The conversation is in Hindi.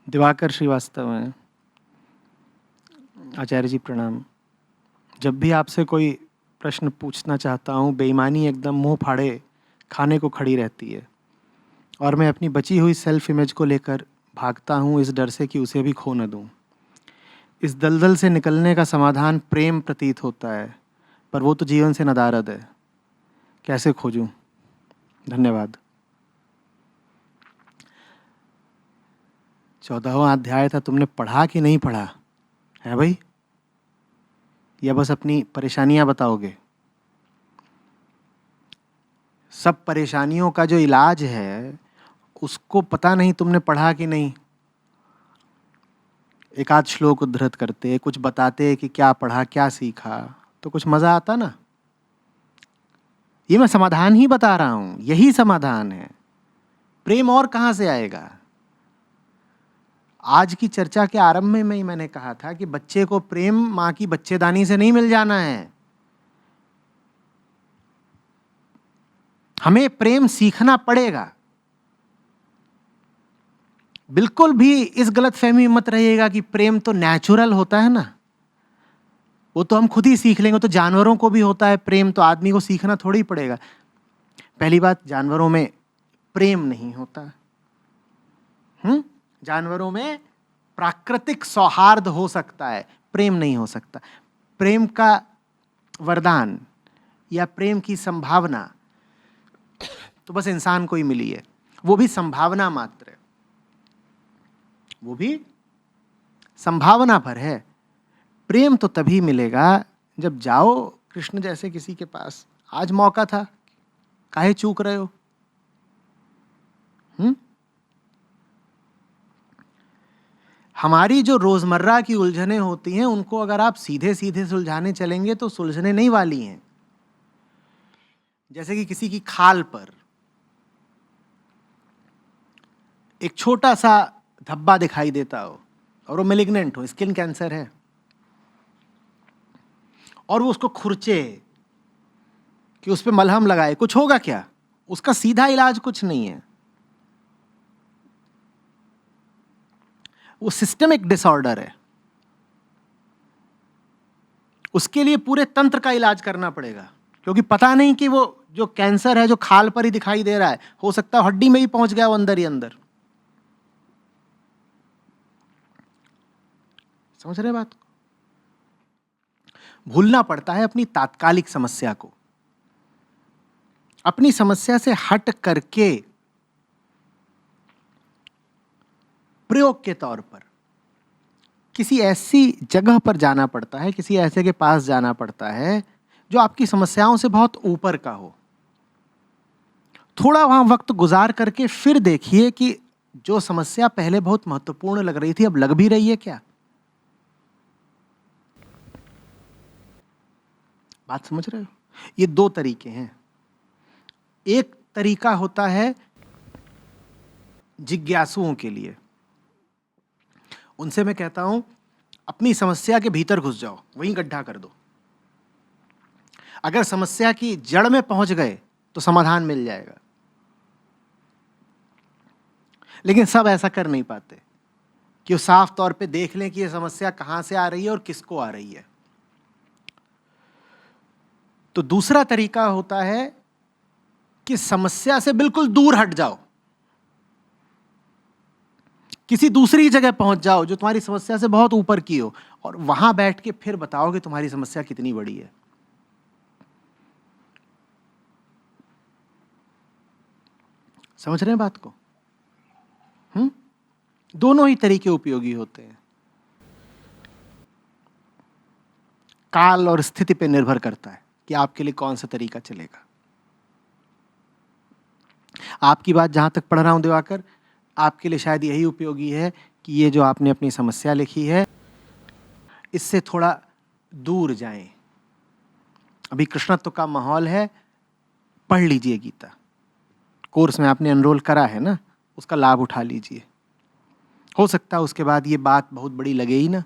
दिवाकर श्रीवास्तव हैं। आचार्य जी प्रणाम। जब भी आपसे कोई प्रश्न पूछना चाहता हूँ, बेईमानी एकदम मुंह फाड़े खाने को खड़ी रहती है और मैं अपनी बची हुई सेल्फ इमेज को लेकर भागता हूँ इस डर से कि उसे भी खो न दूँ। इस दलदल से निकलने का समाधान प्रेम प्रतीत होता है, पर वो तो जीवन से नदारद है। कैसे खोजूं? धन्यवाद। 14वां अध्याय था, तुमने पढ़ा कि नहीं पढ़ा है भाई? या बस अपनी परेशानियां बताओगे? सब परेशानियों का जो इलाज है उसको पता नहीं तुमने पढ़ा कि नहीं। एक आध श्लोक उद्धृत करते, कुछ बताते कि क्या पढ़ा क्या सीखा तो कुछ मजा आता ना। ये मैं समाधान ही बता रहा हूं, यही समाधान है। प्रेम और कहां से आएगा? आज की चर्चा के आरंभ में मैंने कहा था कि बच्चे को प्रेम मां की बच्चेदानी से नहीं मिल जाना है। हमें प्रेम सीखना पड़ेगा। बिल्कुल भी इस गलतफहमी में मत रहिएगा कि प्रेम तो नेचुरल होता है ना, वो तो हम खुद ही सीख लेंगे। तो जानवरों को भी होता है प्रेम, तो आदमी को सीखना थोड़ी पड़ेगा। पहली बात, जानवरों में प्रेम नहीं होता। जानवरों में प्राकृतिक सौहार्द हो सकता है, प्रेम नहीं हो सकता। प्रेम का वरदान या प्रेम की संभावना तो बस इंसान को ही मिली है, वो भी संभावना मात्र है, वो भी संभावना पर है। प्रेम तो तभी मिलेगा जब जाओ कृष्ण जैसे किसी के पास। आज मौका था, काहे चूक रहे हो? हमारी जो रोजमर्रा की उलझनें होती हैं उनको अगर आप सीधे सीधे सुलझाने चलेंगे तो सुलझने नहीं वाली हैं। जैसे कि किसी की खाल पर एक छोटा सा धब्बा दिखाई देता हो और वो मेलिग्नेंट हो, स्किन कैंसर है, और वो उसको खुरचे कि उस पे मलहम लगाए, कुछ होगा क्या? उसका सीधा इलाज कुछ नहीं है, वो सिस्टमिक डिसऑर्डर है। उसके लिए पूरे तंत्र का इलाज करना पड़ेगा, क्योंकि पता नहीं कि वो जो कैंसर है जो खाल पर ही दिखाई दे रहा है, हो सकता है हड्डी में ही पहुंच गया वो अंदर ही अंदर। समझ रहे बात को? भूलना पड़ता है अपनी तात्कालिक समस्या को। अपनी समस्या से हट करके प्रयोग के तौर पर किसी ऐसी जगह पर जाना पड़ता है, किसी ऐसे के पास जाना पड़ता है जो आपकी समस्याओं से बहुत ऊपर का हो। थोड़ा वहां वक्त गुजार करके फिर देखिए कि जो समस्या पहले बहुत महत्वपूर्ण लग रही थी अब लग भी रही है क्या। बात समझ रहे हो? ये दो तरीके हैं। एक तरीका होता है जिज्ञासुओं के लिए, उनसे मैं कहता हूं अपनी समस्या के भीतर घुस जाओ, वहीं गड्ढा कर दो। अगर समस्या की जड़ में पहुंच गए तो समाधान मिल जाएगा। लेकिन सब ऐसा कर नहीं पाते कि वो साफ तौर पे देख लें कि ये समस्या कहां से आ रही है और किसको आ रही है। तो दूसरा तरीका होता है कि समस्या से बिल्कुल दूर हट जाओ, किसी दूसरी जगह पहुंच जाओ जो तुम्हारी समस्या से बहुत ऊपर की हो, और वहां बैठ के फिर बताओ कि तुम्हारी समस्या कितनी बड़ी है। समझ रहे हैं बात को? दोनों ही तरीके उपयोगी होते हैं। काल और स्थिति पे निर्भर करता है कि आपके लिए कौन सा तरीका चलेगा। आपकी बात जहां तक पढ़ रहा हूं दिवाकर, आपके लिए शायद यही उपयोगी है कि ये जो आपने अपनी समस्या लिखी है इससे थोड़ा दूर जाएं। अभी कृष्णत्व का माहौल है, पढ़ लीजिए गीता। कोर्स में आपने एनरोल करा है ना, उसका लाभ उठा लीजिए। हो सकता है उसके बाद ये बात बहुत बड़ी लगे ही ना,